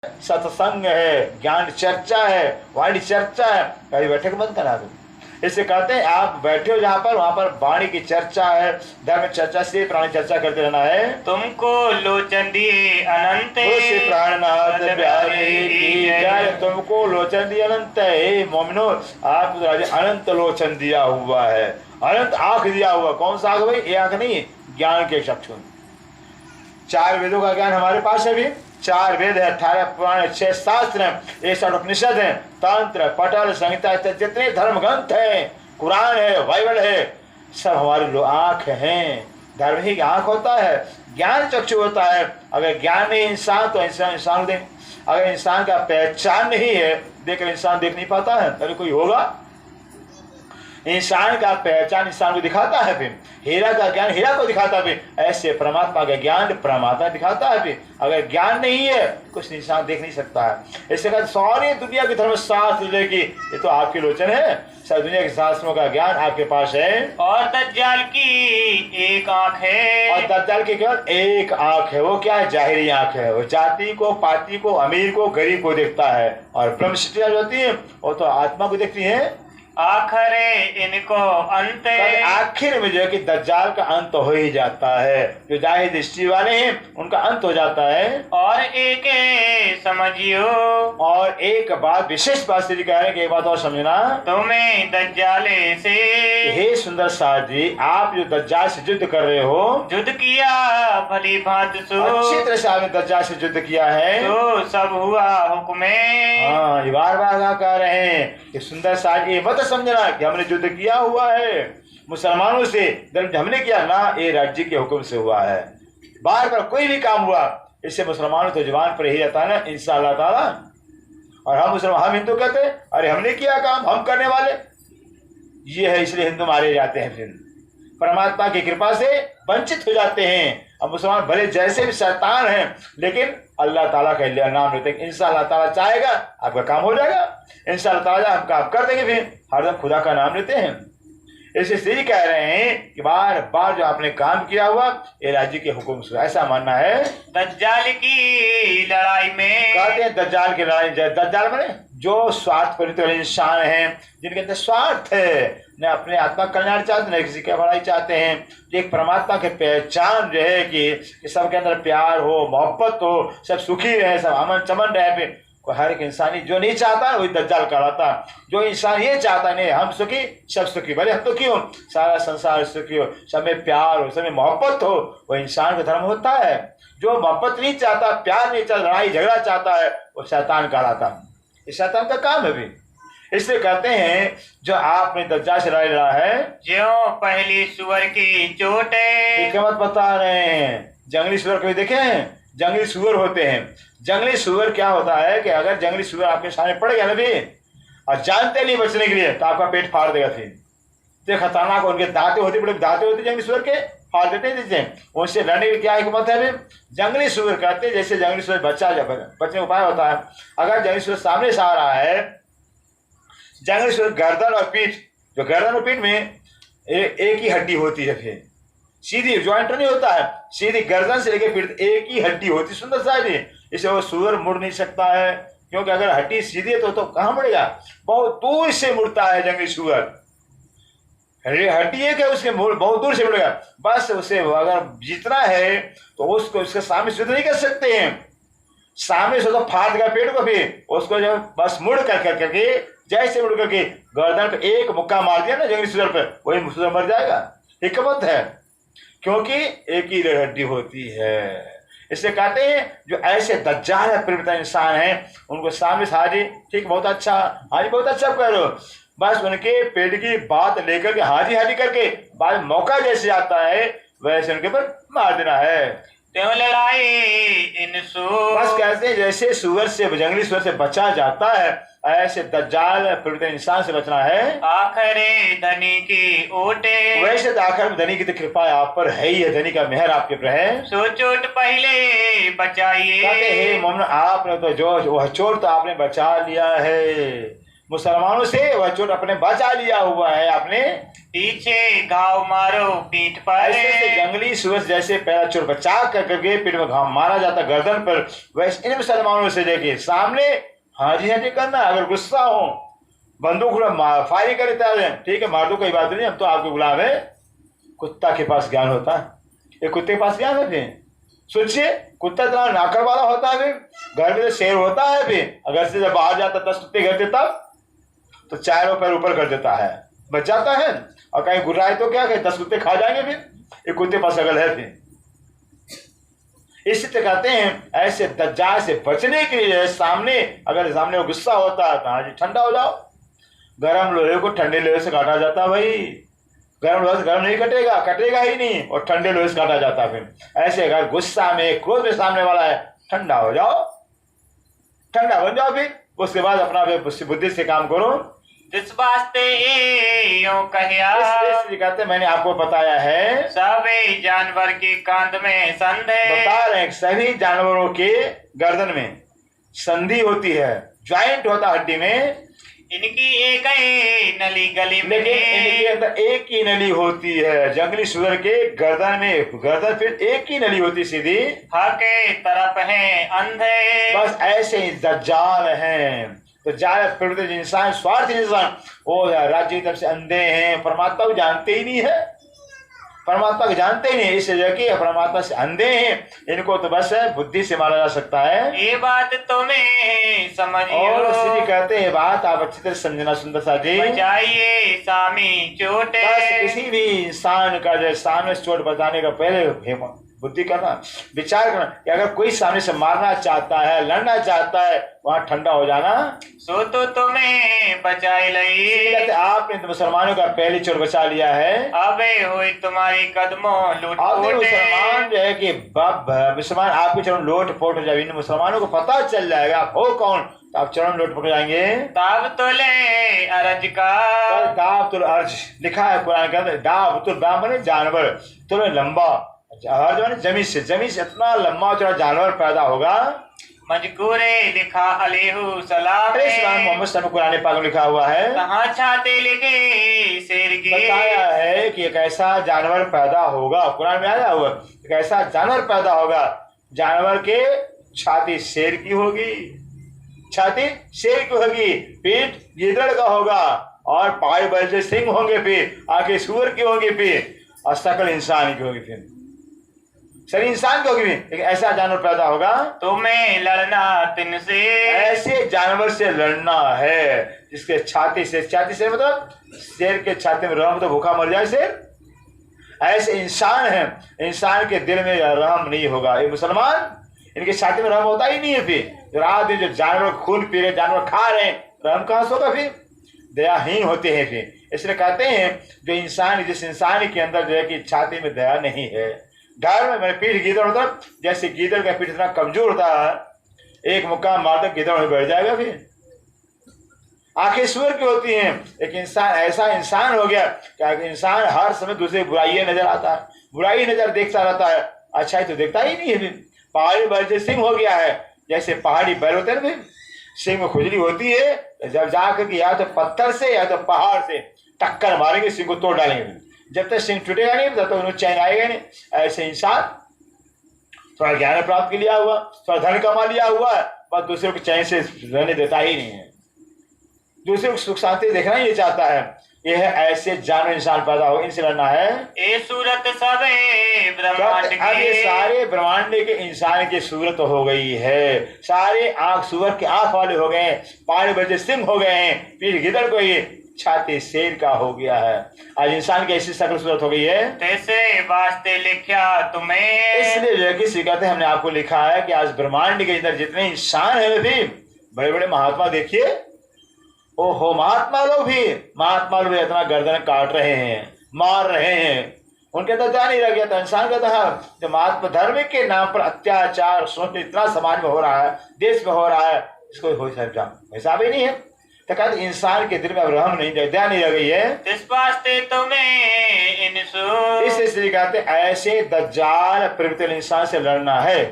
सत्संग है, ज्ञान चर्चा है, वाणी चर्चा है, कभी बैठक बंद करा दो। इससे कहते हैं आप बैठे हो जहाँ पर, वहां पर वाणी की चर्चा है, धर्म चर्चा से प्राणी चर्चा करते रहना है। तुमको लोचन दिए अनंत प्राणनाथ प्यारे, तुमको लोचन दिया अनंत है। मोमिनो, आप अनंत लोचन दिया हुआ है, अनंत आंख दिया हुआ। कौन सा आंख भाई? ये आंख नहीं, ज्ञान के चक्षु। 4 वेदों का ज्ञान हमारे पास है भी। 4 वेद है, 18 पुराण, 6 शास्त्र हैं, 61 उपनिषद हैं, तंत्र, पटल, संहिता, जितने धर्म ग्रंथ हैं, कुरान है, बाइबल है, सब हमारी आंख हैं। धर्म ही आंख होता है, ज्ञान चक्षु होता है। अगर ज्ञान नहीं इंसान तो इंसान देख, अगर इंसान का पहचान नहीं है, देखकर इंसान देख नहीं पाता है। अरे कोई होगा? इंसान का पहचान इंसान को दिखाता है, फिर हीरा का ज्ञान हीरा को दिखाता है, फिर ऐसे परमात्मा का ज्ञान परमात्मा दिखाता है। फिर अगर ज्ञान नहीं है, कुछ इंसान देख नहीं सकता है। इससे कहते सारी दुनिया की धर्मशास्त्र लेके, ये तो आपके लोचन है, सारी दुनिया के शास्त्रों का ज्ञान आपके पास है। और दज्जाल की एक आंख है, और दज्जाल की केवल एक आंख है। वो क्या है? जाहिरी आंख है। वो जाति को, पाति को, अमीर को, गरीब को देखता है। और ब्रह्म सृष्टि जो होती है वो तो आत्मा को देखती है। आखिरे इनको अंत, आखिर में जो है कि दज्जाल का अंत हो ही जाता है। जो जाहिर दृष्टि वाले हैं उनका अंत हो जाता है। और एक समझियो, और एक बात, विशेष बात श्री कह रहे हैं कि एक बात और समझना, तुम्हें दज्जाले से, हे सुंदर साजी, आप जो दज्जाल से युद्ध कर रहे हो, युद्ध किया भली भांति सो, अच्छी तरह से आपने दज्जाल से युद्ध किया है, तो सब हुआ हुक्मे। हाँ, ये बार बार कह रहे हैं कि सुंदर साजी मत समझना कि हमने युद्ध किया हुआ है मुसलमानों से, हमने किया ना, ये राज्य के हुक्म से हुआ है। बार बार कोई भी काम हुआ, इससे मुसलमानों तो जवान पर ही रहता है ना, इंशाअल्लाह ताला। और हम मुसलमान, हम हिंदू कहते हैं अरे हमने किया काम, हम करने वाले, ये है, इसलिए हिंदू मारे जाते हैं। फिर परमात्मा की कृपा से वंचित हो जाते हैं। अब मुसलमान भले जैसे भी शैतान हैं, लेकिन अल्लाह ताला का नाम लेते हैं। इंशाअल्लाह ताला चाहेगा आपका काम हो जाएगा, इंशाअल्लाह ताला आपका आप कर देंगे। फिर हरदम खुदा का नाम लेते हैं। इसे श्री कह रहे हैं कि बार बार जो आपने काम किया हुआ, ये राज्य के हुक्म से, ऐसा मानना है। दज्जाल की लड़ाई में, कहते हैं दज्जाल की लड़ाई, दज्जाल माने जो स्वार्थ परित इंसान हैं, जिनके अंदर स्वार्थ है, न अपने आत्मा कल्याण चाहते, न किसी की भलाई चाहते हैं। एक परमात्मा के पहचान जो है कि सबके अंदर प्यार हो, मोहब्बत हो, सब सुखी रहे, सब अमन चमन रहे। कोई हर एक इंसानी जो नहीं चाहता वही दज्जाल कहलाता। जो इंसान ये चाहता नहीं हम सुखी सब सुखी, भले हम दुखी हो, सारा संसार सुखी हो, सब में प्यार हो, सब में मोहब्बत हो, वो इंसान का धर्म होता है। जो मोहब्बत नहीं चाहता, प्यार नहीं चाहता, लड़ाई झगड़ा चाहता है, वो शैतान कहलाता। ये शैतान का काम है भी। इसलिए कहते हैं जो आपने दज्जाल से लड़ाई लड़ा है, ज्यों पहली सुअर की चोटे, मत बता रहे हैं। जंगली सुअर कभी देखे हैं? जंगली सुअर होते हैं। जंगली सुअर क्या होता है कि अगर जंगली सुअर आपके सामने पड़ गया ना भी, और जानते नहीं बचने के लिए, तो आपका पेट फाड़ देगा। फिर तो खतरनाक, उनके दांतें होती, बड़े दांतें होती जंगली सुअर के, फाड़ देते हैं। उनसे लड़ने की क्या हिकमत है? जंगली सुअर कहते हैं जैसे जंगली सुअर बच्चा, जब बचने का उपाय होता है, अगर जंगली सुअर सामने से आ रहा है, जंगली सुअर गर्दन और पीठ, जो गर्दन और पीठ में एक ही हड्डी होती है, फिर सीधी ज्वाइंट नहीं होता है, सीधी गर्दन से लेकर पीठ एक ही हड्डी होती, सुंदर सारी। इसे वो सुअर मुड़ नहीं सकता है, क्योंकि अगर हड्डी सीधी है तो कहाँ मुड़ेगा? बहुत दूर से मुड़ता है जंगली सुअर। हड्डी एक है, उसके बहुत दूर से मुड़ेगा। बस उसे अगर जीतना है तो उसको उसके सामने से नहीं कर सकते हैं, सामने से तो फाड़ देगा पेट को। फिर उसको जब बस मुड़ करके जैसे मुड़ करके गर्दन पे एक मुक्का मार दिया ना जंगली सुअर पे, वही सुअर मर जाएगा। हिकमत है, क्योंकि एक ही हड्डी होती है। इससे कहते हैं जो ऐसे दज्जाल प्रवृत्त इंसान हैं, उनको सामने से हाजी, ठीक, बहुत अच्छा, हाजी बहुत अच्छा कह रहे हो, बस उनके पेट की बात लेकर के हाजी हाजी करके बाद मौका जैसे आता है वैसे उनके ऊपर मार देना है। त्यों लड़ाई इन बस कहते हैं जैसे सुअर से, जंगली सुअर से बचा जाता है, ऐसे दज्जाल प्रवृत्त इंसान से बचना है। आखिरे धनी की ओटे, वैसे तो आखिर में धनी की तो कृपा आप पर है ही है, धनी का मेहर आपके ऊपर है। सो चोट पहले बचाइए, कहते हैं मोमिन आपने तो जो वह चोट तो आपने बचा लिया है, मुसलमानों से वह चोट अपने बचा लिया हुआ है आपने। पीछे घाव मारो पीठ पर, ऐसे जंगली सुअर जैसे पहला चोट बचा करके पीठ में घाव मारा जाता गर्दन पर, वैसे इन मुसलमानों से देखिए सामने हाजी हाजी करना। अगर गुस्सा हो बंदूक फायरिंग करता है, ठीक है मार दो, कोई बात नहीं, हम तो आपके गुलाम है। कुत्ता के पास ज्ञान होता है, ये कुत्ते के पास ज्ञान है। फिर सोचिए कुत्ता इतना नाकर वाला होता है, फिर घर में तो शेर होता है, फिर अगर से जब बाहर जाता 10 कुत्ते घर देता तो चारों पैर ऊपर कर देता है, बच जाता है। और कहीं गुर्राए तो क्या कहे 10 कुत्ते खा जाएंगे, फिर एक कुत्ते पास अगल है। फिर इससे कहते हैं ऐसे दज्जाल से बचने के लिए सामने अगर सामने गुस्सा होता है तो हाँ जी ठंडा हो जाओ। गर्म लोहे को ठंडे लोहे से काटा जाता है भाई, गर्म लोहे से गर्म नहीं कटेगा, कटेगा ही नहीं, और ठंडे लोहे से काटा जाता है। फिर ऐसे अगर गुस्सा में क्रोध में सामने वाला है, ठंडा हो जाओ, ठंडा बन जाओ। फिर उसके बाद अपना बुद्धि से काम करो। जिस वास्ते यूं कहिया, इसलिए कहते मैंने आपको बताया है सभी जानवर के कांध में संधे, बता रहे हैं सभी जानवरों के गर्दन में संधि होती है, ज्वाइंट होता हड्डी में। इनकी एक ही नली गली में, लेकिन इनके अंदर एक ही नली होती है। जंगली सुअर के गर्दन में गर्दन फिर एक ही नली होती सीधी, हके तरफ है अंधे। बस ऐसे ही दज्जाल हैं। तो जाल प्रवृत्ति इंसान स्वार्थी इंसान वो राज्य की तरफ से अंधे हैं, परमात्मा को जानते ही नहीं है, परमात्मा को जानते ही नहीं, इसलिए कि परमात्मा से अंधे हैं। इनको तो बस बुद्धि से मारा जा सकता है। ये बात तुम्हें समझियो, और इसलिए कहते हैं बात आप अच्छी तरह समझना सुंदर सा जी। बचाइए सामी चोटे, बस किसी भी इंसान का जो सामने से चोट बचाने का पहले बुद्धि करना, विचार करना कि अगर कोई सामने से मारना चाहता है, लड़ना चाहता है, वहां ठंडा हो जाना। सो तो तुम्हें बचाई लई, आपने तो मुसलमानों का पहली चोट बचा लिया है। अबे हुई तुम्हारी कदमों लूट आपने मुसलमान जो है कि मुसलमान आपके चरण लोट पोट हो जाए, इन मुसलमानों को पता चल जाएगा आप हो कौन, तो आप चरण लोट पोट हो जाएंगे। ताब तो ले अरज का, दाबतुल अर्ज लिखा है कुरान के अंदर। दाबतुल दाम माने जानवर, तो लंबा अर्ज माने जमीन से इतना लंबा चौड़ा जानवर पैदा होगा। मजकूरे लिखा अलैहु सलाम, मोहम्मद सल्लल्लाहु कुरान पाक में लिखा हुआ है, कहाँ छाते लिखे शेर की, बताया है कि एक ऐसा जानवर पैदा होगा, कुरान में आया हुआ एक ऐसा जानवर पैदा होगा, जानवर के छाती शेर की होगी, छाती शेर की होगी, पेट गिदड़ का होगा, और पाए बल से सिंह होंगे, फिर आंखें सूअर की होगी, फिर और शकल इंसान की होगी, फिर शरीर इंसान की होगी। एक ऐसा जानवर पैदा होगा, तुम्हें लड़ना तिनसे, ऐसे जानवर से लड़ना है जिसके छाती से मतलब शेर के छाती में रहम तो भूखा मर जाए शेर। ऐसे इंसान है, इंसान के दिल में रहम नहीं होगा। ये मुसलमान इनके छाती में रहम होता ही नहीं है। फिर रात दिन जो जानवर खून पी रहे, जानवर खा रहे, रहम कहाँ से होगा? फिर दयाहीन होते हैं। फिर इसलिए कहते हैं जो इंसान, जिस इंसान के अंदर जो है कि छाती में दया नहीं है, घर में मैंने पीठ गीदड़ होता, जैसे गीदड़ का पीठ इतना कमजोर होता है, एक मुक्का मारकर गीदड़ में बैठ जाएगा। फिर आंखें सूअर की होती हैं। एक इंसान ऐसा इंसान हो गया कि इंसान हर समय दूसरे बुराई नजर आता है, बुराई नजर देखता रहता है, अच्छाई तो देखता ही नहीं है। फिर पहाड़ी बैल से सिंह हो गया है, जैसे पहाड़ी बैल होते हैं, फिर सिंह में खुजली होती है, जब जाकर या तो पत्थर से या तो पहाड़ से टक्कर मारेंगे, सिंह को तोड़ डालेंगे। जब तक सिंह टूटेगा नहीं तब तक उन्हें चैन आएगा नहीं। ऐसे इंसान थोड़ा ज्ञान प्राप्त कर लिया हुआ, थोड़ा धन कमा लिया हुआ, बस दूसरे को चैन से रहने देता ही नहीं है, दूसरे को सुख शांति देखना ही नहीं चाहता है। यह है ऐसे जानवर इंसान पैदा हो, इनसे लड़ना है। ए सूरत सबे ब्रह्मांड अब ये सारे ब्रह्मांड के इंसान की सूरत हो गई है, सारे आंख सूअर के आंख वाले हो गए, पानी बजे सिंह हो गए हैं, पीठ गिदड़ को ही, छाती शेर का हो गया है। आज इंसान की ऐसी शक्ल सूरत हो गई है। तैसे वास्ते लिखा तुम्हें, इसलिए जो किसी कहते हैं हमने आपको लिखा है कि आज ब्रह्मांड के अंदर जितने इंसान है भी बड़े बड़े महात्मा देखिए, ओहो महात्मा लोग भी इतना गर्दन काट रहे हैं, मार रहे हैं, उनके अंदर ध्यान नहीं रह गया। तो इंसान कहता है जो महात्मा धर्म के नाम पर अत्याचार सोच इतना समाज में हो रहा है, देश में हो रहा है, इसको हिसाब ही नहीं है। तो कहते इंसान के दिल में अब रहम नहीं, ध्यान नहीं रह गई है। इस वास्ते तुम्हें इसलिए कहते ऐसे दज्जाल प्रवृत्ति इंसान से लड़ना है।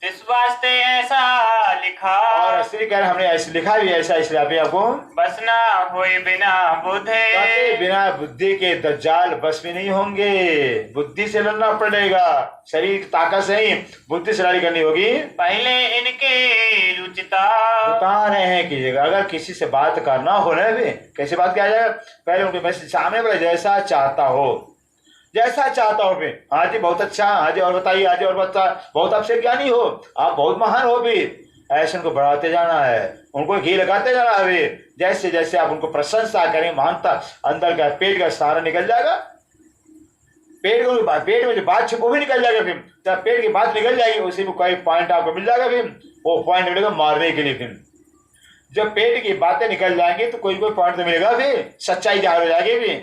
इस वास्ते ऐसा लिखा, और और श्री कह रहे हमने ऐसे लिखा भी ऐसा इसलिए अभी आपको बस ना होए बिना बुद्धे। कहते बिना बुद्धि के दज्जाल बस में नहीं होंगे। बुद्धि से लड़ना पड़ेगा, शरीर की ताकत से ही बुद्धि से लड़ाई करनी होगी। पहले इनके रुचिता। बता रहे हैं कि अगर किसी से बात करना हो ना भी कैसे बात किया जाएगा, पहले उनके बस सामने वाला जैसा चाहता हो, जैसा चाहता हो भी, हाँ जी बहुत अच्छा, हाँ जी और बताइए, हाँ जी और बता, बहुत आपसे ज्ञानी हो, आप बहुत महान हो भी, ऐसे उनको बढ़ाते जाना है, उनको घी लगाते जाना है भी। जैसे जैसे आप उनको प्रशंसा करें, महानता अंदर का पेट का सारा निकल जाएगा। पेट में जो बात छुपो भी निकल जाएगा। फिर जब पेट की बात निकल जाएगी उसी में कोई पॉइंट आपको मिल जाएगा। फिर वो पॉइंट मिलेगा मारने के लिए। फिर जब पेट की बातें निकल जाएंगी तो कोई पॉइंट तो मिलेगा। फिर सच्चाई जाहिर हो जाएगी। भी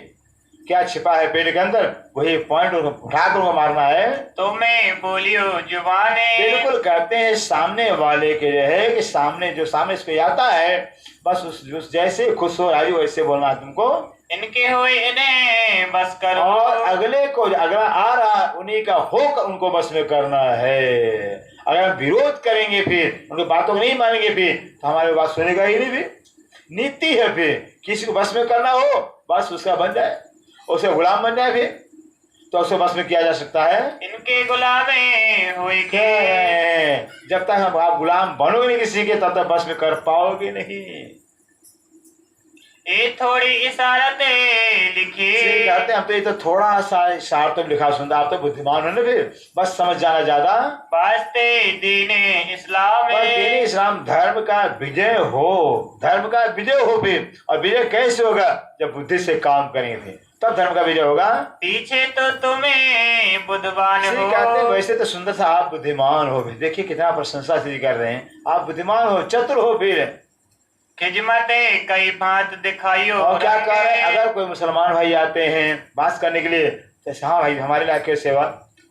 क्या छिपा है पेट के अंदर, वही पॉइंट उठाकर उनको मारना है। तो मैं बोलियो जुबाने। बिल्कुल कहते हैं सामने वाले के जो है कि सामने जो सामने इस पे आता है बस उस जैसे खुश हो रही वैसे बोलना तुमको। इनके हो इन्हें बस करो। और अगले को अगला आ रहा उन्हीं का होकर उनको बस में करना है। अगर हम विरोध करेंगे फिर उनकी बातों को नहीं मानेंगे फिर तो हमारी बात सुनेगा ही नहीं। फिर नीति है फिर किसी को बस में करना हो बस उसका बन जाए, उसे गुलाम बन जाए। फिर तो उसे बस में किया जा सकता है। इनके गुलामे होए के। जब तक हम आप गुलाम बनोगे नहीं किसी के तब तक बस में कर पाओगे नहीं। ये थोड़ी इशारते लिखी। कहते हैं हम तो ये तो थोड़ा सा इशार तो लिखा सुनता, आप तो बुद्धिमान हो ना। फिर बस समझ जाना ज्यादा। वास्ते दीने इस्लाम। दीने इस्लाम धर्म का विजय हो, धर्म का विजय हो। फिर और विजय कैसे होगा, जब बुद्धि से काम करेंगे तब धर्म का विजय होगा। पीछे तो तुम्हें बुद्धवान हो। कहते हैं वैसे तो सुंदर सा आप बुद्धिमान हो। फिर देखिए कितना प्रशंसा से कर रहे हैं, आप बुद्धिमान हो, चतुर हो। फिर खिजमते कई भांत दिखाइयो। और क्या कह रहे हैं, अगर कोई मुसलमान भाई आते हैं बात करने के लिए तो हाँ भाई हमारे लिए क्या सेवा,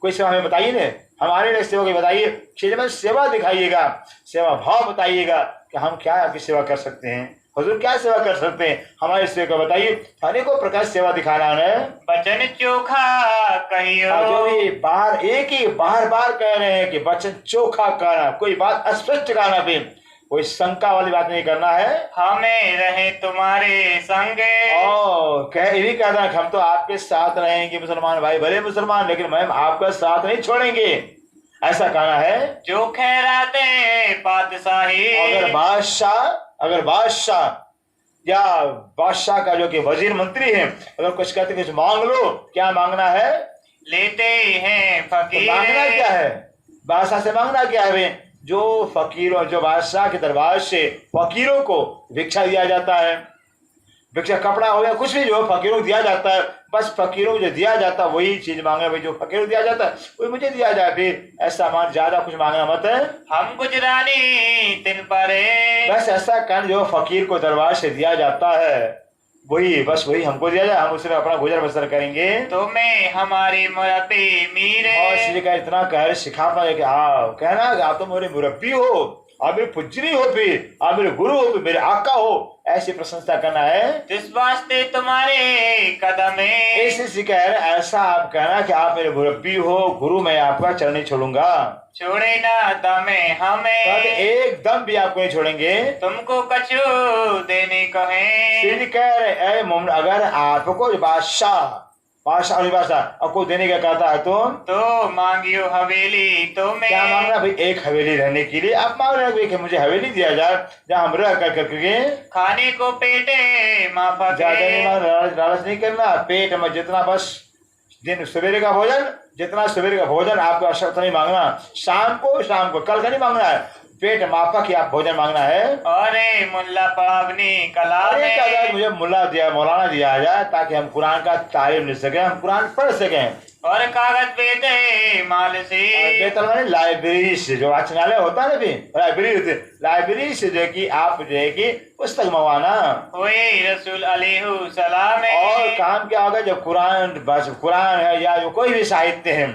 कोई सेवा हमें बताइए ना, हमारे लिए सेवा की बताइए। खिदमत सेवा दिखाइएगा, सेवा भाव बताइएगा कि हम क्या आपकी सेवा कर सकते हैं, हुजूर क्या सेवा कर सकते हैं, हमारी सेवा बताइए। अनेकों प्रकार सेवा दिखाना है। वचन चोखा कहियो। जो भी बार एक ही बार बार कह रहे हैं कि वचन चोखा कहना, कोई बात स्पष्ट कहना, भी कोई शंका वाली बात नहीं करना है। हमें रहे तुम्हारे संग। ये भी कहना है हम तो आपके साथ रहेंगे मुसलमान भाई, भले मुसलमान लेकिन मैम आपका साथ नहीं छोड़ेंगे, ऐसा कहना है। जो खैराते बादशाही। अगर बादशाह या बादशाह का जो कि वजीर मंत्री है अगर कुछ कहते कुछ मांग लो, क्या मांगना है, लेते हैं फकीर। तो मांगना क्या है, बादशाह से मांगना क्या है। जो फकीरों, जो बादशाह के दरबार से फकीरों को भिक्षा दिया जाता है, भिक्षा कपड़ा हो या कुछ भी जो फकीरों को दिया जाता है, बस फकीरों को जो दिया जाता है वही चीज मांगे भाई, जो फकीरों को दिया जाता है वही मुझे दिया जाए। फिर ऐसा मान ज्यादा कुछ मांगना मत है। हम गुजरानी तिन परे। बस ऐसा कर जो फकीर को दरबार से दिया जाता है वही, बस वही हमको दिया जाए, हम उसमें अपना गुजर बसर करेंगे। तो मैं हमारी मुरब्बी मीरे। और इसलिए का इतना कह सिखा पाए कि हाँ कहना आप तो मेरे मुरब्बी हो, आप मेरे पुजरी हो, फिर आप मेरे गुरु हो, मेरे आका हो, ऐसी प्रशंसा करना है। जिस वास्ते तुम्हारे कदम है। ऐसे कह रहे ऐसा आप कहना कि आप मेरे मुरब्बी हो, गुरु, मैं आपका चरण नहीं छोड़ूंगा, छोड़े ना दमे हमें। एक दम भी आपको नहीं छोड़ेंगे। तुमको कछु देने को है। कह रहे अगर आपको बादशाह आपको देने का कहता है तो मांगियो हवेली। तो मैं क्या मांगना भाई, एक हवेली रहने के लिए आप मांग रहे हैं कि मुझे हवेली दिया जाए जहाँ हम रह कर करके खाने को पेटे माफा। ज्यादा नहीं मांगना, लालच नहीं करना, पेट में जितना बस दिन सवेरे का भोजन, जितना सवेरे का भोजन आपको आवश्यकता नहीं मांगना, शाम को कल का नहीं मांगना है, पेट माफा की आप भोजन मांगना है। अरे मुल्ला पावनी कलाम है, मुझे मौलाना दिया जाए ताकि हम कुरान का तारीफ ले सके, हम कुरान पढ़ सकें। और कागज बेटे माल से। बेतल लाइब्रेरी से, जो वाचनालय होता है ना, भी लाइब्रेरी से जो कि आप जो है कि पुस्तक मंगवाना। रसूल अलैहि सलाम। और काम क्या होगा, जब कुरान है या जो कोई भी साहित्य है,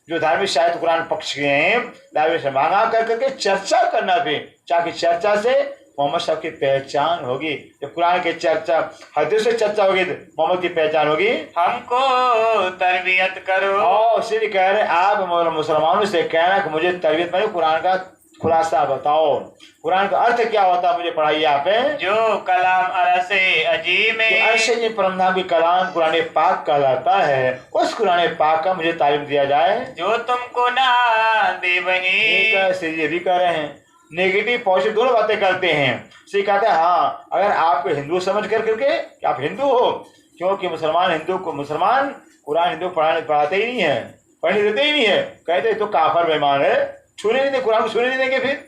जो धार्मिक साहित्य कुरान पक्ष के हैं, लाइब्रेरी से मांगा करके चर्चा करना भी, ताकि चर्चा से मोहम्मद साहब की पहचान होगी। जब कुरान की चर्चा, हदीस से चर्चा होगी तो मोहम्मद की पहचान होगी। हमको तरबियत करो। और इसलिए कह रहे आप मुसलमानों से कहना कि मुझे तरबियत में कुरान का खुलासा बताओ, कुरान का अर्थ क्या होता है, मुझे पढ़ाइए आप। जो कलाम अरसे अजीम अर्श परमधाम की कलाम कुरान पाक कहलाता है, उस कुरान पाक का मुझे तालीम दिया जाए। जो तुमको ना दे वही। ये भी कह रहे हैं, नेगेटिव पॉजिटिव दोनों बातें करते हैं। से कहते हैं हाँ, अगर आपको हिंदू समझ करके कि आप हिंदू हो, क्योंकि मुसलमान कुरान हिंदू पढ़ाते ही नहीं है, पढ़ने देते ही नहीं है, कहते तो काफर बेईमान है, छूने नहीं देंगे, कुरान को छूने नहीं देंगे। फिर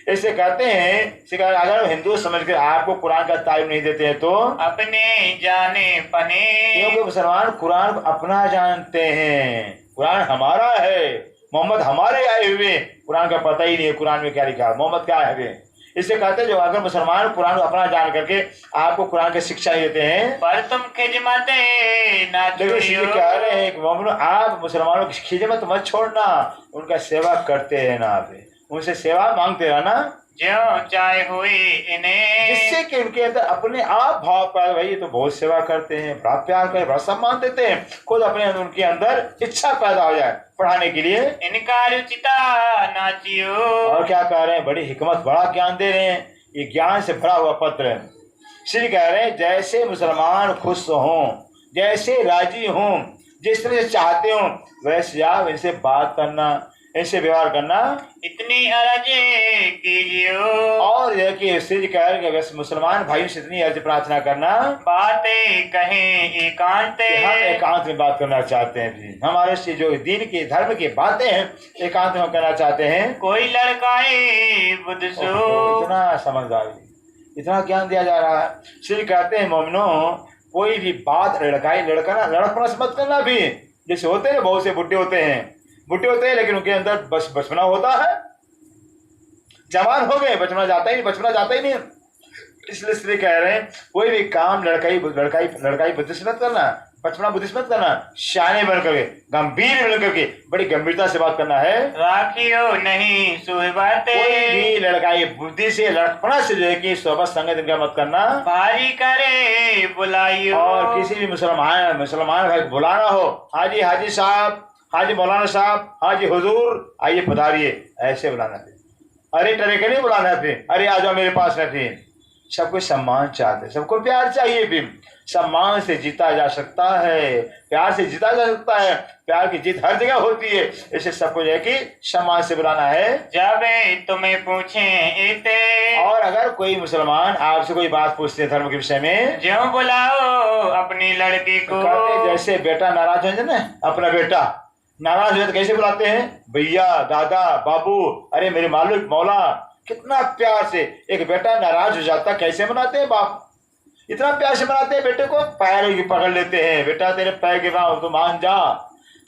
इससे कहते हैं अगर हिंदू समझ कर आपको कुरान का तालीम नहीं देते हैं तो अपने जाने पने। क्योंकि मुसलमान कुरान को अपना जानते हैं, कुरान हमारा है, मोहम्मद हमारे आए हुए, कुरान का पता ही नहीं है कुरान में क्या लिखा है, मोहम्मद क्या है। इससे कहते हैं जो अगर मुसलमान कुरान को अपना जान करके आपको कुरान की शिक्षा देते हैं, पर तुम खिदमत ना छोड़ियो। कह रहे हैं कि मोमिनो आप मुसलमानों की खिदमत मत छोड़ना, उनका सेवा करते रहना, आप उनसे सेवा मांगते रहना, जो चाहे हुई इन्हें, जिससे कि उनके अंदर अपने आप भाव पाए, भाई ये तो बहुत सेवा करते हैं, बड़ा प्यार करते, बड़ा सम्मान देते हैं, खुद अपने उनके अंदर इच्छा पैदा हो जाए पढ़ाने के लिए। इनका रुचिता नाचियो। और क्या कह रहे हैं, बड़ी हिकमत, बड़ा ज्ञान दे रहे हैं, ये ज्ञान से भरा हुआ पत्र है। श्री कह रहे हैं जैसे मुसलमान खुश हों, जैसे राजी हों, जिस तरह से चाहते हो वैसे आप इनसे बात करना, इनसे व्यवहार करना, इतनी अर्ज कीजियो। और यह कि श्री कह रहे हैं वैसे मुसलमान भाइयों से इतनी अर्ज प्रार्थना करना, बातें कहें एकांत, हम एकांत में बात करना चाहते हैं जी, हमारे से जो दीन की धर्म की बातें हैं एकांत में करना चाहते हैं। कोई लड़काए बुद्ध सो। इतना समझदारी, इतना ज्ञान दिया जा रहा है। श्री कहते हैं मोमिनो कोई भी बात लड़कपना से मत करना भी। जैसे होते हैं बहुत से बुढ़े होते हैं लेकिन उनके अंदर बस बचपना होता है, जवान हो गए बचपना जाता ही नहीं। इसलिए श्री कह रहे हैं कोई भी काम लड़काई बुद्धि से मत करना, बचपना बुद्धि से मत करना, शाने बन करके, गंभीर बन करके, बड़ी गंभीरता से बात करना है। राखियो नहीं सुहबत, कोई भी लड़काई बुद्धि से लड़कपना से जो है कि सोबत संगत इनका मत करना। भारी करे बुलाइयो, और किसी भी मुसलमान भाई बुलाना हो, हाजी साहब, हाजी मौलाना साहब, हाजी हुजूर आइए पधारिए, ऐसे बुलाना थे। अरे टरे के नहीं बुलाना थे, अरे आ जाओ मेरे पास में थे। सबको सम्मान चाहते, सबको प्यार चाहिए भी। सम्मान से जीता जा सकता है, प्यार से जीता जा सकता है, प्यार की जीत हर जगह होती है। इसे सबको जो है कि सम्मान से बुलाना है। जब तुम्हें पूछे इते, और अगर कोई मुसलमान आपसे कोई बात पूछते हैं धर्म के विषय में, जो बुलाओ अपनी लड़की को। जैसे बेटा नाराज हो जाए ना, अपना बेटा नाराज हो तो कैसे बुलाते हैं, भैया, दादा, बाबू, अरे मेरे मालिक, मौला, कितना प्यार से। एक बेटा नाराज हो जाता कैसे मनाते हैं बाप, इतना प्यार से मनाते हैं बेटे को, पैर की पकड़ लेते हैं, बेटा तेरे पैर गिरा हो तो मान जा।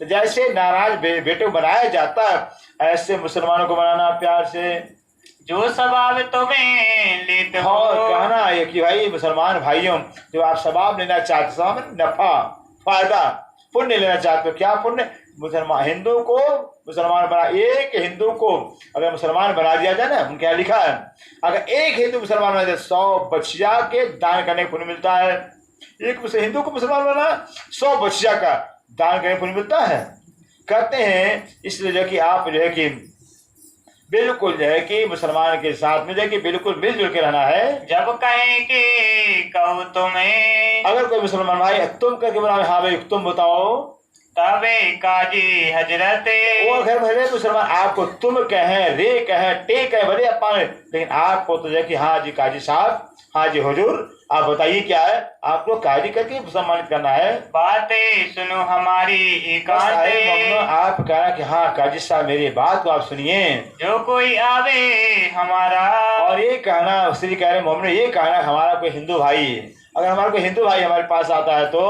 तो जैसे नाराज बेटे को बनाया जाता है, ऐसे मुसलमानों को बनाना प्यार से। जो सवाब तुम्हें लेते हो, कहना है कि भाई मुसलमान भाइयों जो आप सवाब लेना चाहते, सवाब नफा, फायदा, पुण्य लेना चाहते हो, क्या पुण्य, मुसलमान हिंदू को मुसलमान बना, एक हिंदू को अगर मुसलमान बना दिया जाए ना, उनके यहाँ लिखा है अगर एक हिंदू मुसलमान बना जाए 100 बच्चिया के दान करने का पुण्य मिलता है। एक हिंदू को मुसलमान बना 100 बच्चिया का दान करने का पुण्य मिलता है। कहते हैं इसलिए जो कि आप जो है कि बिल्कुल जो है कि मुसलमान के साथ में जो है कि बिल्कुल मिलजुल के रहना है। जब कहें कि कहूँ तुम्हें, अगर कोई मुसलमान भाई तुम करके बुलावे, हाँ भाई तुम बताओ, तबे काजी हजरत, वो अगर भले मुसलमान आपको तुम कहें, रे कहें, टे कहें, भले अपन, लेकिन आपको तो जो कि हाँ जी काजी साहब, हाँ जी हुजूर, आप बताइए क्या है, आपको काजी करके सम्मानित करना है। बातें सुनो हमारी एकांत, आप कह कि हाँ काजी साहब मेरी बात को आप सुनिए। जो कोई आवे हमारा, और ये कहना श्री कह रहे मोमिन, ये कहना हमारा कोई हिंदू भाई, अगर हमारा कोई हिंदू भाई हमारे पास आता है तो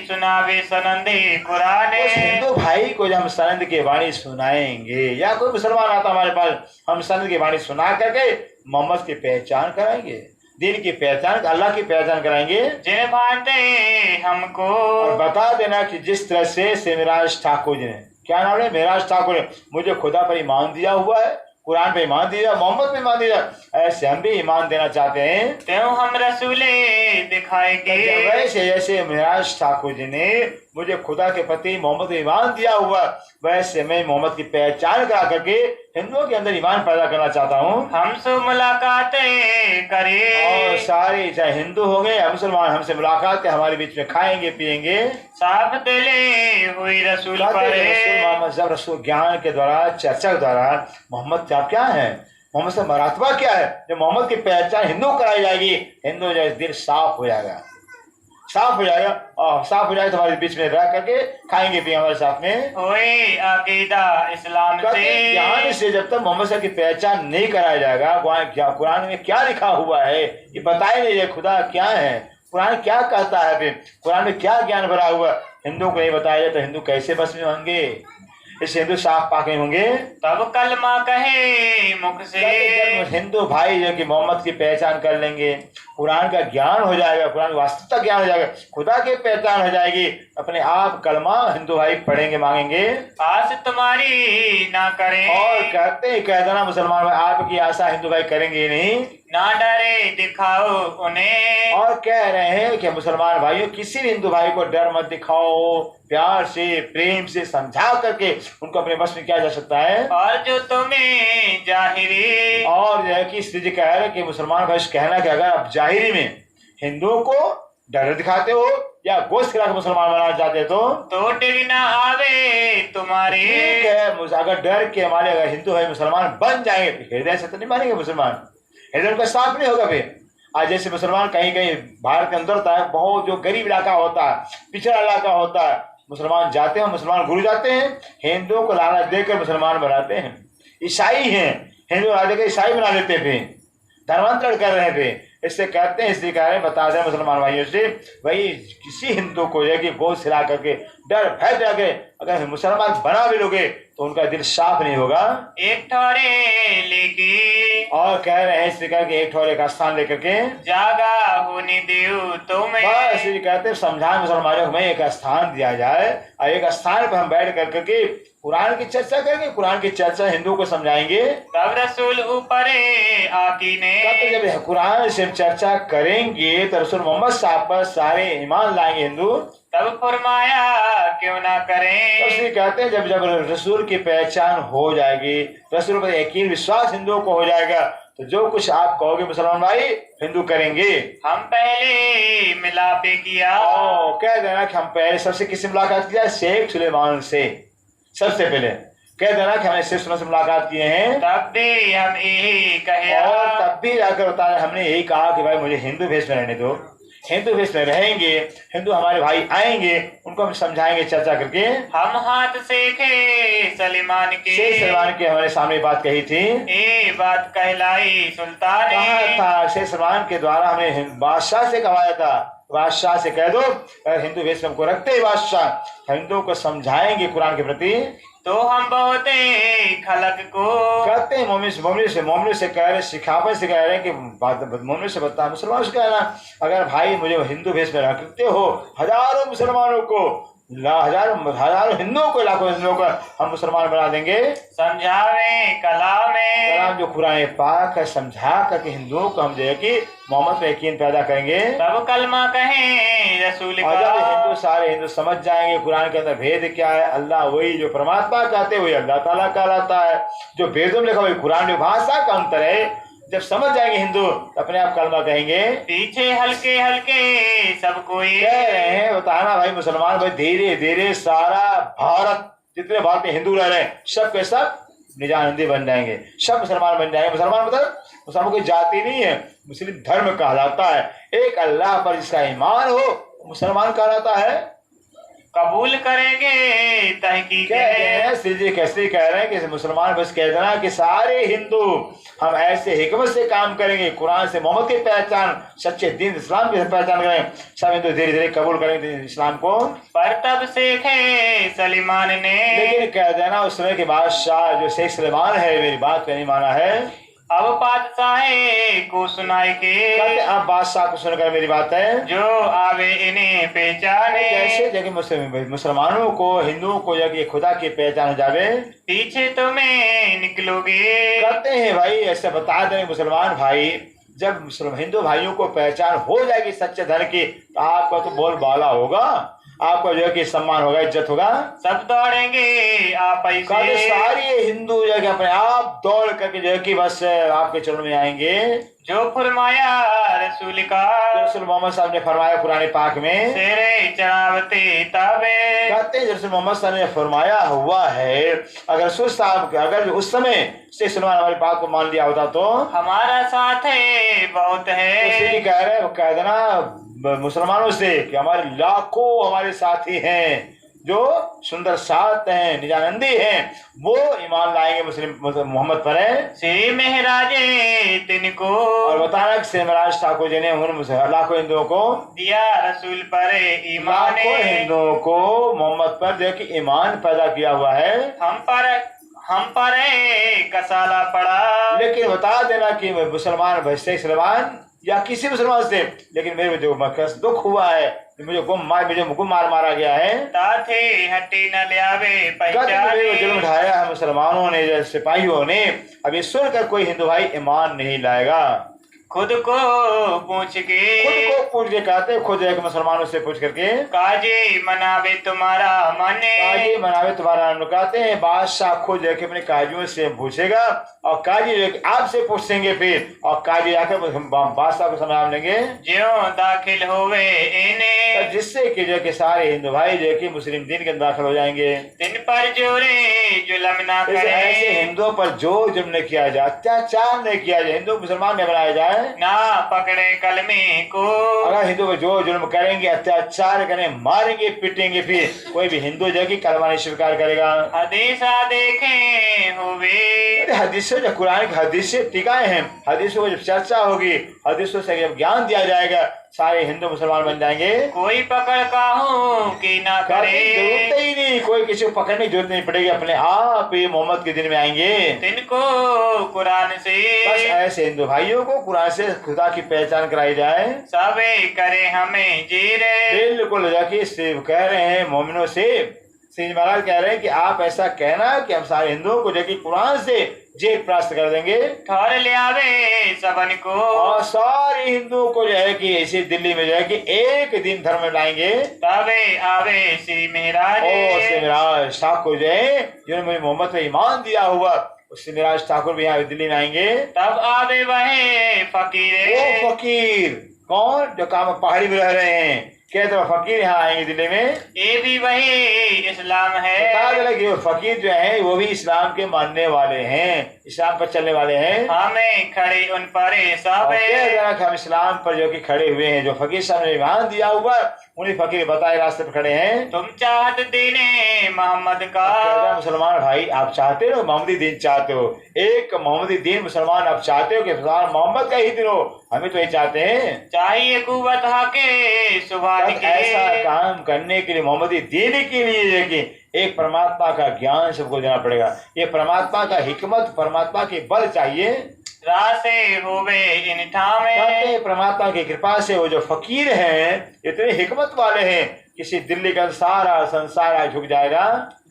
सुनावे सनंदे कुरान, उस हिंदू भाई को जब हम सनंद की वाणी सुनाएंगे, या कोई मुसलमान आता हमारे पास, हम सनंद की वाणी सुना करके मोहम्मद की पहचान कराएंगे, दीन की पहचान, अल्लाह की पहचान कराएंगे। जिन बांटे हमको, और बता देना कि जिस तरह से मेराज ठाकुर जी ने, क्या नाम है, मेराज ठाकुर ने मुझे खुदा पर ईमान दिया हुआ है, कुरान पे ईमान दिया, मोहम्मद पे ईमान दिया, ऐसे हम भी ईमान देना चाहते हैं। त्यों हम रसूले दिखाएंगे। वैसे जैसे मिराज ठाकुर जी ने मुझे खुदा के प्रति मोहम्मद पे ईमान दिया हुआ, वैसे मैं मोहम्मद की पहचान करा करके हिंदुओं के अंदर ईमान पैदा करना चाहता हूँ। हमसे मुलाकातें करे और सारे चाहे हिंदू हो गए या मुसलमान हमसे मुलाकात हमारे बीच में खाएंगे पिएंगे। साफ दिले हुई रसूल पर जब रसूल ज्ञान के द्वारा चर्चा के द्वारा मोहम्मद क्या क्या है, मोहम्मद से मरातबा क्या है, जब मोहम्मद की पहचान हिंदू कराई जाएगी, हिंदू जो दिल साफ हो जाएगा, साफ हो जाएगा, और साफ हो जाएगा तो हमारे बीच में रह करके खाएंगे पिएंगे हमारे साथ में। ओए अकीदा इस्लाम से ज्ञान से जब तक मोहम्मद की पहचान नहीं कराया जाएगा, कुरान में क्या लिखा हुआ है ये बताए नहीं, खुदा क्या है, कुरान क्या कहता है, फिर कुरान में क्या ज्ञान भरा हुआ हिंदू को नहीं बताया जाए तो हिंदू कैसे बस में होंगे, इससे हिंदू साफ पाके होंगे। तब कलमा कहे मुख से हिंदू भाई जो कि मोहम्मद की पहचान कर लेंगे, कुरान का ज्ञान हो जाएगा, कुरान वास्तविकता ज्ञान हो जाएगा, खुदा की पहचान हो जाएगी, अपने आप कलमा हिंदू भाई पढ़ेंगे मांगेंगे। आस तुम्हारी ना करें और कहते ही कह देना मुसलमान भाई आपकी आशा हिंदू भाई करेंगे नहीं, ना डरे दिखाओ उन्हें। और कह रहे हैं कि मुसलमान भाइयों किसी भी हिंदू भाई को डर मत दिखाओ, प्यार से प्रेम से समझा करके उनको अपने बस में किया जा सकता है। और जो तुम्हें जाहिरी और जो है कि स्त्री जी कह रहे कि मुसलमान भाई कहना कि अगर आप जाहिरी में हिंदुओं को डर दिखाते हो या गोश्त खिला के मुसलमान बनाना चाहते हो तो डिग ना आवे तुम्हारे। ठीक है, अगर डर के हमारे अगर हिंदू है मुसलमान बन जाएंगे तो हृदय से तो नहीं मानेंगे मुसलमान, हृदय उनका साफ नहीं होगा। फिर आज जैसे मुसलमान कहीं कहीं भारत के अंदर होता है, बहुत जो गरीब इलाका होता है, पिछड़ा इलाका होता है, मुसलमान जाते हैं, मुसलमान गुरु जाते हैं, हिंदुओं को लालच देकर मुसलमान बनाते हैं। ईसाई हैं, हिंदू ला देकर ईसाई बना देते थे, धर्मांतरण कर रहे थे। इससे कहते हैं, इसलिए कह रहे हैं, बता दें मुसलमान भाइयों से, भाई किसी हिंदू को जो है कि गोश्त खिला करके डर भय दे के अगर मुसलमान बना भी लोगे तो उनका दिल साफ नहीं होगा। एक ठोरे लेके और कह रहे हैं इसलिए कह के एक ठोरे का स्थान लेकर के जागा होने दो तुम्हें। बस ये कहते हैं समझाए मुसलमानों को, मैं एक स्थान दिया जाए और एक स्थान पर हम बैठ कर करके कुरान की चर्चा करेंगे, कुरान की चर्चा हिंदुओं को समझाएंगे। तब रसूल ऊपर आकी ने जब कुरान से चर्चा करेंगे तो रसूल मोहम्मद साहब पर सारे ईमान लाएंगे हिंदू। तब फरमाया क्यों ना करें। तो कहते हैं जब जब रसूल की पहचान हो जाएगी, रसूल पर यकीन विश्वास हिंदुओं को हो जाएगा, तो जो कुछ आप कहोगे मुसलमान भाई हिंदू करेंगे। हम पहले मिलापे किया, कह देना कि हम पहले सबसे किससे मुलाकात किया, शेख सुलेमान से सबसे पहले कह देना कि हमने शेख सुलेमान से मुलाकात किए हैं। तब भी हम यही कहे, और तब भी जाकर बताया हमने यही कहा कि भाई मुझे हिंदू भेष में रहने दो, हिंदू भेष में रहेंगे, हिंदू हमारे भाई आएंगे, उनको हम समझाएंगे चर्चा करके। हम हाथ सेखे सलीमान के, शेख सलमान के हमारे सामने बात कही थी, ये बात कहलाई सुल्तान ने। कहा था शेख सलमान के द्वारा हमने बादशाह से कहवाया था, बादशाह से कह दो हिंदू भेष में हमको रखते ही बादशाह हिंदुओं को समझाएंगे कुरान के प्रति। तो हम बहुत खलक को कहते हैं मोमिन से कह रहे, सिखापन से कह रहे हैं कि मोमिन से बता, मुसलमान से कहना अगर भाई मुझे हिंदू भेष में रखते हो, हजारों मुसलमानों को, हजारों हिंदुओं को, लाखों हिंदुओं को हम मुसलमान बना देंगे। समझावे कलाम जो कुरान पाक है समझा करके हिंदुओं को हम जो है कि मोहम्मद पे यकीन पैदा करेंगे। तब कलमा कहें रसूल का, हिंदू सारे हिंदू समझ जाएंगे कुरान के अंदर भेद क्या है, अल्लाह वही जो परमात्मा कहते वही अल्लाह ताला कहलाता है, जो वेदों में लिखा वही कुरान में भाषा का अंतर है। जब समझ जाएंगे हिंदू अपने आप कलमा कहेंगे। पीछे हल्के हल्के सब कोई कह रहे हैं, बताना भाई मुसलमान भाई धीरे धीरे सारा भारत, जितने भारत में हिंदू रह रहे हैं सब के सब निजानंदी बन जाएंगे, सब मुसलमान बन जाएंगे। मुसलमान मतलब मुसलमान कोई जाति नहीं है, मुस्लिम धर्म कहलाता है, एक अल्लाह पर जिसका ईमान हो मुसलमान कहलाता है। कबूल करेंगे तहकीक कैसे कह रहे हैं कि मुसलमान बस कह देना कि सारे हिंदू हम ऐसे हिकमत से काम करेंगे, कुरान से मोहम्मद की पहचान, सच्चे दिन इस्लाम की पहचान करें, सब हिंदू धीरे धीरे कबूल करेंगे इस्लाम को। पर तब शेखे सलीमान ने, लेकिन कह देना उस समय के बादशाह जो शेख सलीमान है मेरी बात का नहीं माना है। अब बादशाह को सुनाए के, कहते अब बादशाह को सुनकर मेरी बात है, जो आवे इन्हें पहचाने। जैसे जगह मुसलमानों को, हिंदुओं को जगह खुदा की पहचान हो जावे, पीछे तुम्हें निकलोगे। कहते हैं भाई ऐसे बता दें मुसलमान भाई, जब मुसलमान हिंदू भाइयों को पहचान हो जाएगी सच्चे धर्म की, तो आपका तो बोलबाला होगा, आपका जो है कि सम्मान होगा, इज्जत होगा। सब दौड़ेंगे आप कहते ऐसे, सारे हिंदू जो है कि अपने आप दौड़ करके जो है कि बस आपके चरणों में आएंगे। जो फरमाया रसूल का, रसूल मोहम्मद साहब ने फरमाया कुरान पाक में, सेरे चढ़ावते तबे। कहते हैं रसूल मोहम्मद साहब ने फरमाया हुआ है, अगर रसूल साहब अगर उस समय से सलमान हमारी बात को मान लिया होता तो हमारा साथ है बहुत उसी है। कह रहे हैं, कह देना मुसलमानों से कि हमारे लाखों हमारे साथी हैं जो सुंदर साथ हैं, निजानंदी हैं, वो ईमान लाएंगे मुस्लिम मोहम्मद पर है। श्री महराजे तिनको, और बताना कि श्री महाराज ठाकुर जी ने उन लाखों हिंदुओं को दिया रसूल पर ईमान। लाखों हिंदुओं को मोहम्मद पर जो कि ईमान पैदा किया हुआ है। हम पर कसाला पड़ा। लेकिन बता देना कि मुसलमान भैसे सलमान या किसी मुसलमान से, लेकिन मेरे जो दुख हुआ है, मुझे गुम मार मारा गया है, ताथे हट्टी न लियावे जुल्म पहचाने। उठाया है मुसलमानों ने, जैसे सिपाहियों ने। अब ये सुनकर कोई हिंदू भाई ईमान नहीं लाएगा। खुद को पूछ के, खुद को पूछ के कहते, खुद एक मुसलमानों से पूछ करके, काजी मनावे तुम्हारा माने। काजी मनावे तुम्हारा नाम, कहते हैं बादशाह खुद जाके अपने काजियों से पूछेगा, और काजी जो आपसे पूछेंगे फिर, और काजी आकर बादशाह को समझा लेंगे ज्यों दाखिल होवे इन्हें, जिससे कि जो कि सारे हिंदू भाई जो कि मुस्लिम दीन के अंदर दाखिल हो जाएंगे। दिन पर जोरे जुलम ना ऐसे करे, हिंदुओं पर जो जुल्म नहीं किया जाए, अत्याचार नहीं किया जाए, हिंदू मुसलमान नहीं बनाया जाए। ना पकड़े कलमे को, अगर हिंदू को जो जुल्म करेंगे, अत्याचार करेंगे, मारेंगे, पीटेंगे, फिर कोई भी हिंदू जो कि कलमा नहीं स्वीकार करेगा। हदीसा देखे होवे, हदीसों जो कुरान की हदीसें टिकाए हैं, हदीसों को जब चर्चा होगी, हदीसों से जब ज्ञान दिया जाएगा, सारे हिंदू मुसलमान बन जाएंगे। कोई पकड़ काहू की ना करे, जरूरत ही नहीं, कोई किसी को पकड़ने की जरूरत नहीं पड़ेगी, अपने आप ही मोहम्मद के दिन में आएंगे। तिनको कुरान से, बस ऐसे हिंदू भाइयों को कुरान से खुदा की पहचान कराई जाए। सबे करे हमें जीरे, बिल्कुल जाके कह रहे हैं मोमिनों से, श्री महाराज कह रहे हैं कि आप ऐसा कहना कि हम सारे हिंदुओं को जाके कुरान से जेल प्राप्त कर देंगे, ठहर ले आवे सबन को, और सारे हिंदुओं को जो है कि इसी दिल्ली में जो है कि एक दिन धर्म में लाएंगे। तबे आवे श्री महराज, और श्री महाराज ठाकुर जो है जिन्होंने मुझे मोहम्मद पे ईमान दिया हुआ, श्री महाराज ठाकुर भी यहाँ दिल्ली में आएंगे। तब आवे वह फकीरे, वो फकीर कौन जो काम पहाड़ी में रह रहे हैं, क्या तो फकीर यहाँ आएंगे दिल्ली में। ये भी वही इस्लाम है, बता देना कि वो फकीर जो है वो भी इस्लाम के मानने वाले हैं, इस्लाम पर चलने वाले हैं। हमें खड़े उन पर सब, हम इस्लाम पर जो कि खड़े हुए हैं, जो फकीर साहब ने ईमान दिया हुआ, उन्हीं फकीर बताए रास्ते पर खड़े हैं। तुम चाहत दीने मोहम्मद का, मुसलमान भाई आप चाहते हो, मोहम्मदी दीन चाहते हो, एक मोहम्मदी दीन मुसलमान आप चाहते हो कि मोहम्मद का ही दिन हो, हमें तो ये चाहते हैं। चाहिए कुव्वत हाके सुभान की, ऐसा काम करने के लिए मोहम्मदी दीन के लिए कि एक परमात्मा का ज्ञान सबको देना पड़ेगा, ये परमात्मा का हिकमत, परमात्मा के बल चाहिए। रासे होवे इन ठामे, परमात्मा की कृपा से वो जो फकीर हैं इतने हिकमत वाले हैं, किसी दिल्ली का सारा संसार झुक जाएगा।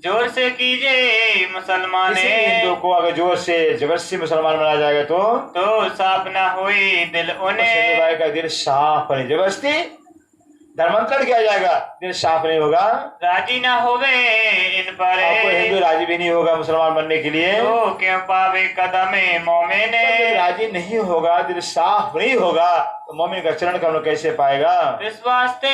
जोर से कीजिए मुसलमान, किसी हिंदू को अगर जोर से जबरदस्ती मुसलमान बनाया जाएगा तो साफ न हुई दिल उन्हें, का दिल साफ नहीं, जबरदस्ती धर्मांतरण किया जाएगा, दिल साफ नहीं होगा। राजी ना होवे इन पर, कोई हिंदू राजी भी नहीं होगा मुसलमान बनने के लिए, तो क्यों पावे कदमे मोमिन, राजी नहीं होगा, दिल साफ नहीं होगा, तो मोमिन का चरण कमल कैसे पाएगा। इस वास्ते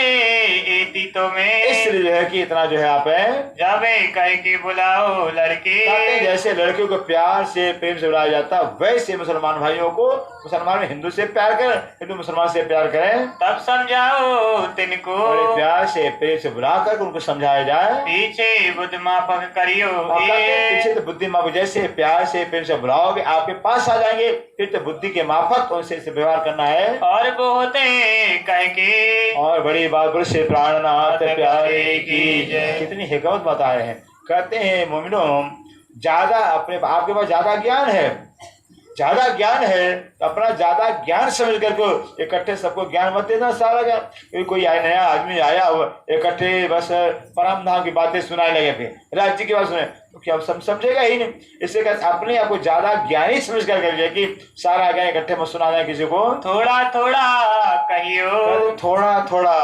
एती तुम्हें, इसलिए जो है कि इतना जो है आप है जावे कह के बुलाओ लड़की, जैसे लड़कियों को प्यार से प्रेम से बुलाया जाता, वैसे मुसलमान भाइयों को मुसलमान हिंदू से प्यार करें, हिंदू मुसलमान से प्यार करें। तब समझाओ तिनको, बड़े प्यार से प्रेम से बुलाकर उनको समझाया जाए। पीछे बुद्ध माफक करियो, पीछे तो बुद्धि माफक, जैसे प्यार से प्रेम से बुलाओगे आपके पास आ जाएंगे, फिर तो बुद्धि के माफक उनसे व्यवहार करना है। और बहुते कह के, और बड़ी बात गुरु से प्राणनाथ प्यारे की जय। कितनी हिकमत बता रहे हैं। कहते हैं मोमिनों, ज्यादा अपने आपके पास ज्यादा ज्ञान है, ज्यादा ज्ञान है तो अपना ज्यादा ज्ञान समझ करके इकट्ठे सबको ज्ञान मत देना सारा ज्ञान। क्योंकि कोई नया आदमी आया हुआ इकट्ठे बस परम धाम की बातें सुनाने लगे, फिर राज्य की बात सुने तो क्या समझेगा ही नहीं। इससे अपने आप को ज्यादा ज्ञानी समझ कर कि सारा ज्ञान इकट्ठे मत सुना दें किसी को। थोड़ा थोड़ा कहियो, थोड़ा थोड़ा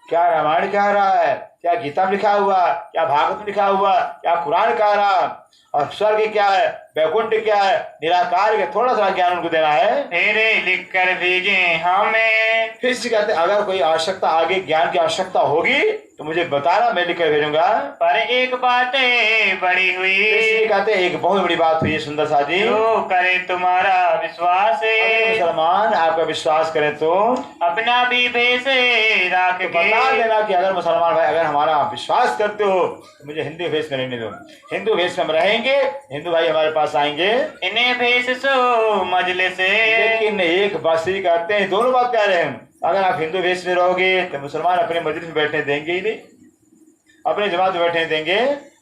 क्या रामायण कह रहा है, क्या गीता में लिखा हुआ, क्या भागवत में लिखा हुआ, क्या कुरान कह रहा, और स्वर्ग क्या है, वैकुंठ क्या है, निराकार के थोड़ा सा ज्ञान उनको देना है। तेरे लिख कर भेजे हमें। फिर से कहते अगर कोई आवश्यकता आगे ज्ञान की आवश्यकता होगी तो मुझे बताना, मैं लिख कर भेजूंगा। पर एक बात बड़ी हुई, कहते एक बहुत बड़ी बात हुई है सुंदर सा जी, जो करे तुम्हारा विश्वास, मुसलमान आपका विश्वास करे तो अपना भी भेष राख तो के बता देना कि अगर मुसलमान भाई अगर हमारा विश्वास करते हो तो मुझे हिंदू भेष में रहने दो। हिंदू भेष में हम रहेंगे, हिंदू भाई हमारे पास आएंगे। इन्हें भेष सो मजलिस, लेकिन एक बात ही कहते हैं, दोनों बात कह रहे हैं। अगर आप हिंदू भेष में रहोगे तो मुसलमान अपने मस्जिद में बैठने देंगे ही नहीं, अपने जमात में बैठने देंगे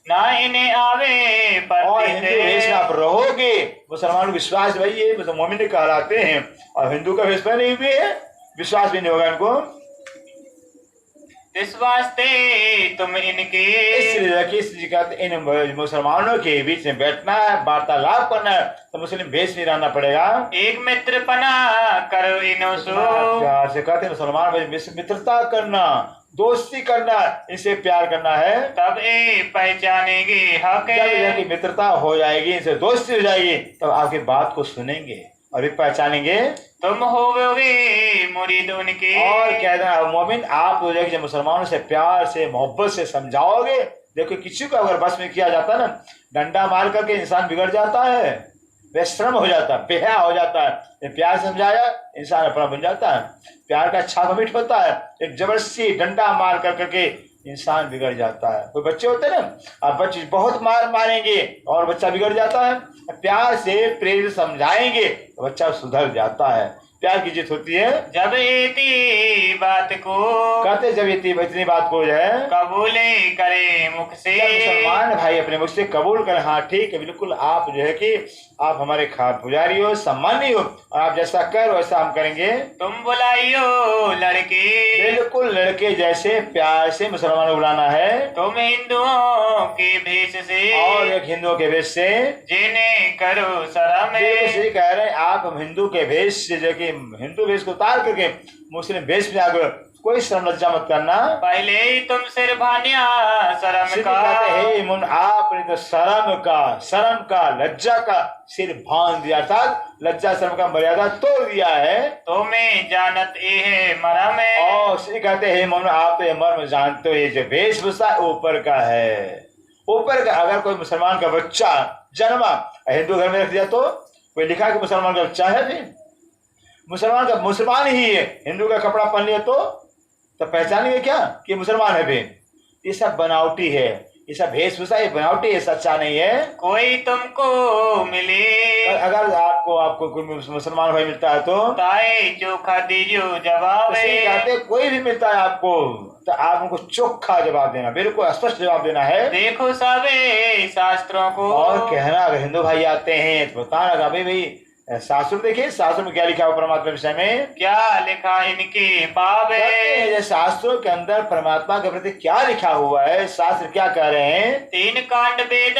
ना इन्हें आवे पर। और हिंदू भेष में आप रहोगे, मुसलमान को विश्वास भाई ये मोमिन कहलाते हैं, और हिंदू का भेष नहीं भी है, विश्वास भी नहीं होगा इनको। इस वास्ते तुम इनके, इसलिए कहते इन मुसलमानों के बीच में बैठना है, वार्तालाप करना है तो मुस्लिम भेष नहीं रहना पड़ेगा। एक मित्र पना करो इनो सो, प्यार से कहते मुसलमान भाई मित्रता करना, दोस्ती करना, इनसे प्यार करना है, तब ये पहचानेंगे हक। जब की मित्रता हो जाएगी, इनसे दोस्ती हो जाएगी, तब आपकी बात को सुनेंगे और एक पहचानेंगे। तुम होगे मुरीद उनके, और कह देना मोमिन आप हो जाएगी, जब मुसलमानों से प्यार से मोहब्बत से समझाओगे। देखो किसी को अगर बस में किया जाता ना, डंडा मार करके इंसान बिगड़ जाता है, बेशर्म हो जाता है, बेहया हो जाता है। प्यार समझाया इंसान अपना बन जाता है, प्यार का अच्छा कमिट होता है। एक जबरदस्ती डंडा मार कर करके इंसान बिगड़ जाता है। कोई बच्चे होते हैं ना, आप बच्चे बहुत मारेंगे और बच्चा बिगड़ जाता है, प्यार से प्रेरित समझाएंगे तो बच्चा सुधर जाता है। प्यार की जीत होती है। जब इतनी बात को कहते जब इतनी बात को जो है कबूले करे मुख से, मुसलमान भाई अपने मुख से कबूल करें, हाँ ठीक है बिल्कुल, आप जो है कि आप हमारे पुजारी हो, सम्मानी हो, और आप जैसा करो वैसा हम करेंगे। तुम बुलाइयो लड़के, बिल्कुल लड़के जैसे प्यार से मुसलमानों को बुलाना है। तुम हिंदुओं के भेष से, और एक हिंदुओं के भेष से, जिन्हें करो शर्म। कह रहे हैं आप हिंदू के भेष से जो कि हिंदू भेष को उतार करके मुस्लिम भेष में आगे कोई शर्म लज्जा मत करना। पहले ही तुम सिर भानिया शर्म का, हे मुन आपने तो शर्म का लज्जा का सिर भान दिया, अर्थात लज्जा शर्म का मर्यादा तोड़ दिया है। तुम्हें जानत है मरम, और श्री कहते हैं मुन आप तो ये मर्म जानते हो, ये जो वेशभूषा ऊपर का है, ऊपर का। अगर कोई मुसलमान का बच्चा जन्मा हिंदू घर में रख दिया तो कोई लिखा कि मुसलमान का बच्चा है, फिर मुसलमान ही है, हिंदू का कपड़ा पहन लिया तो पहचानेंगे क्या कि मुसलमान है। फिर ये सब बनावटी है, ये सब वेशभूषा ये बनावटी है, सच्चा नहीं है। कोई तुमको मिले, अगर आपको कोई मुसलमान भाई मिलता है तो ताए चोखा दीजियो जवाब। कहते कोई भी मिलता है आपको तो आप उनको चोखा जवाब देना, बिल्कुल स्पष्ट जवाब देना है। देखो सबे शास्त्रों को, और कहना अगर हिंदू भाई आते हैं तो बताना भाई शास्त्र देखिए, शास्त्र में क्या लिखा हुआ परमात्मा विषय में, क्या लिखा इनके पावे। शास्त्रों के अंदर परमात्मा के प्रति क्या लिखा हुआ है, शास्त्र क्या कह रहे हैं। 3 कांड वेद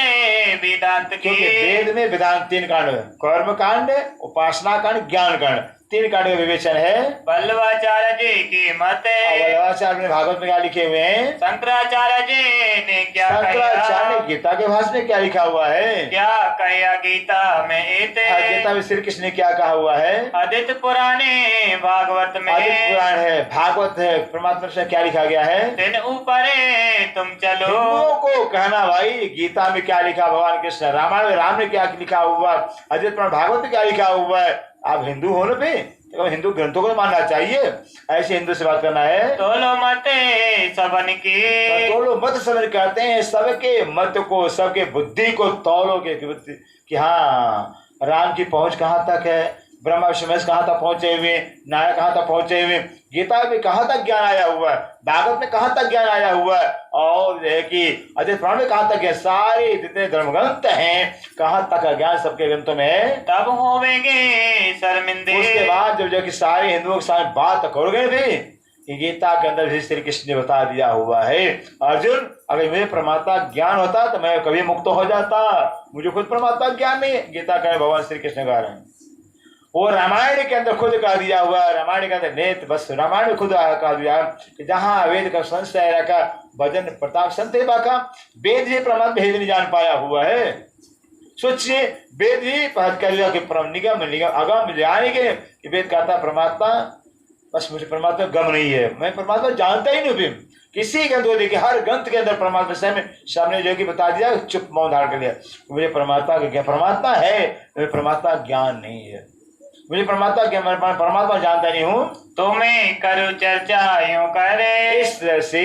वेदांत के, वेद में वेदांत 3 कांड, कर्म कांड, उपासना कांड, ज्ञान कांड, 3 कांड का विवेचन है। बल्लवाचार्य जी की मत, बल्लवाचार्य ने भागवत में क्या लिखे हुए हैं, शंकराचार्य जी ने क्या कहा, शंकराचार्य ने गीता के भाष्य में क्या लिखा हुआ है, क्या कहा गीता में गीता में श्री कृष्ण ने क्या कहा हुआ है, आदित्य पुराणे भागवत में, आदित्य पुराण है, भागवत है, परमात्मा से क्या लिखा गया है। दिन ऊपर तुम चलो, हिंदुओं को कहना भाई गीता में क्या लिखा, भगवान कृष्ण, रामायण में राम ने क्या लिखा हुआ, आदित्य पुराण भागवत में क्या लिखा हुआ है। आप हिंदू होने पे तो हिंदू ग्रंथों को मानना चाहिए, ऐसे हिंदू से बात करना है। तोलो मत सबन की, तोलो मत सबन कहते हैं सबके मत को, सबके बुद्धि को तौलो के कि हाँ राम की पहुंच कहाँ तक है, ब्रह्मा विष्णु महेश कहाँ तक पहुंचे हुए, नारायण कहाँ तक पहुंचे हुए, गीता में कहाँ तक ज्ञान आया हुआ है, भागवत में कहाँ तक ज्ञान आया हुआ है, और जो है कि अद्वैत पुराण में कहाँ तक है, सारे जितने धर्म ग्रंथ हैं कहाँ तक का ज्ञान सबके ग्रंथों में है। तब होवेंगे शर्मिंदे। उसके बाद जब जो कि सारे हिंदुओं के साथ बात करोगे भी कि गीता के अंदर भी श्री कृष्ण ने बता दिया हुआ है, अर्जुन अगर मुझे परमात्मा ज्ञान होता तो मैं कभी मुक्त हो जाता, मुझे खुद परमात्मा ज्ञान नहीं है। गीता का भगवान श्री कृष्ण कह रहे हैं, वो रामायण के अंदर खुद कह दिया हुआ है, रामायण के अंदर नेत बस रामायण में खुद कह दिया कि जहाँ वेद का संशय रखा भजन प्रताप संतेबा का, वेद भी परमात्मा भेद नहीं जान पाया हुआ है। सोचिए वेद ही पहल कर लिया कि निगम निगम अगम जानेंगे कि वेद कहता परमात्मा बस मुझे परमात्मा गम नहीं है, मैं परमात्मा जानता ही नहीं भी। किसी ग्रंथ को देखिए हर ग्रंथ के अंदर परमात्मा सामने जो कि बता दिया चुप मौन धारण कर लिया, मुझे परमात्मा का ज्ञान परमात्मा है, मुझे परमात्मा ज्ञान नहीं है, मुझे परमात्मा क्या परमात्मा जानता नहीं हूँ। तो मैं करूँ चर्चा यूं करे। इस तरह से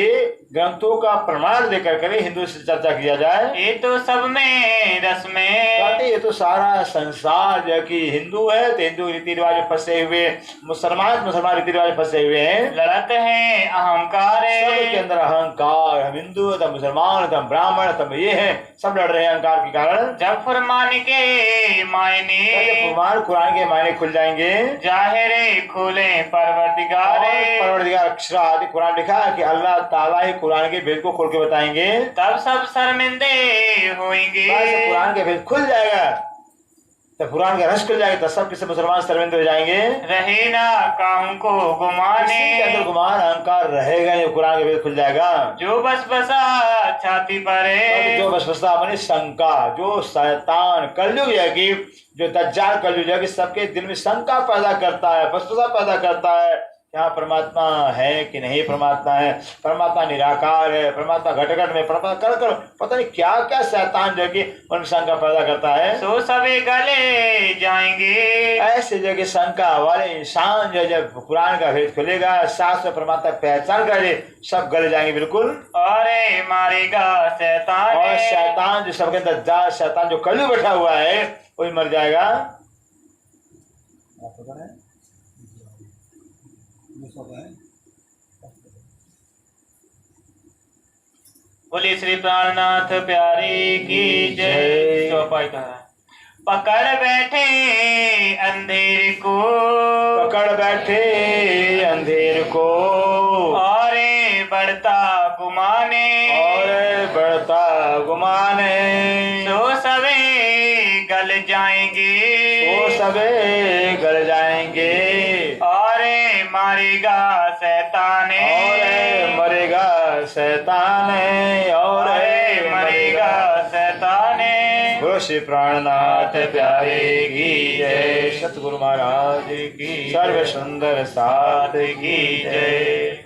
ग्रंथों का प्रमाण देकर करे हिंदू से चर्चा किया जाए। ये तो सब में रस में कहते ये तो सारा संसार जो कि हिंदू है तो हिंदू रीति रिवाज में फंसे हुए, मुसलमान रीति रिवाज में फंसे हुए हैं। लड़त है अहंकार सबके अंदर अहंकार, हम हिंदू हम मुसलमान हम ब्राह्मण हम ये हैं, सब लड़ रहे हैं अहंकार के कारण। जब फरमान के मायने फरमान कुरान के मायने खुल जाएंगे, जाहिर खुले परवरदिगार अक्षर आदि कुरान लिखा है कि अल्लाह ताला ही कुरान के भेद को खोल के बताएंगे, तब सब शर्मिंदे होंगे। कुरान के भेद खुल जाएगा तो कुरान का रस खुल जाएगा तो सब किसी मुसलमान शर्मिंदे हो जाएंगे। रहे ना काहू को गुमाने, गुमान अहंकार रहेगा नहीं, कुरान का भेद खुल जाएगा। जो बस बसा छाती पर जो बस बसा माने शंका, जो शैतान कलयुग है कि जो दज्जाल कलयुग है कि सबके दिल में शंका पैदा करता है, बसबसा पैदा करता है, क्या परमात्मा है कि नहीं परमात्मा है, परमात्मा निराकार है, परमात्मा घटघट में परमात्मा कर पता नहीं क्या क्या शैतान जो कि मन शंका पैदा करता है। सो सभी गले जाएंगे। ऐसे जो कि शंका वाले इंसान जो जब कुरान का भेद खुलेगा, शास्त्र परमात्मा पहचान करे, सब गले जाएंगे बिल्कुल। अरे मारेगा शैतान, और शैतान जो सबके अंदर जा शैतान जो कलयुग बैठा हुआ है वही मर जाएगा। बोले श्री प्राणनाथ प्यारे की जय। चौपाई का पकड़ बैठे अंधेर को, पकड़ बैठे अंधेर को, और बढ़ता गुमाने, और बढ़ता गुमाने, सो सबे गल जाएंगे, वो सबे गल जाएंगे। और मारेगा शैतान, और मरेगा शैतान, और मरेगा शैतान। बोलो श्री प्राणनाथ प्यारे की जय, सतगुरु महाराज की सर्व सुंदर साथ की जय।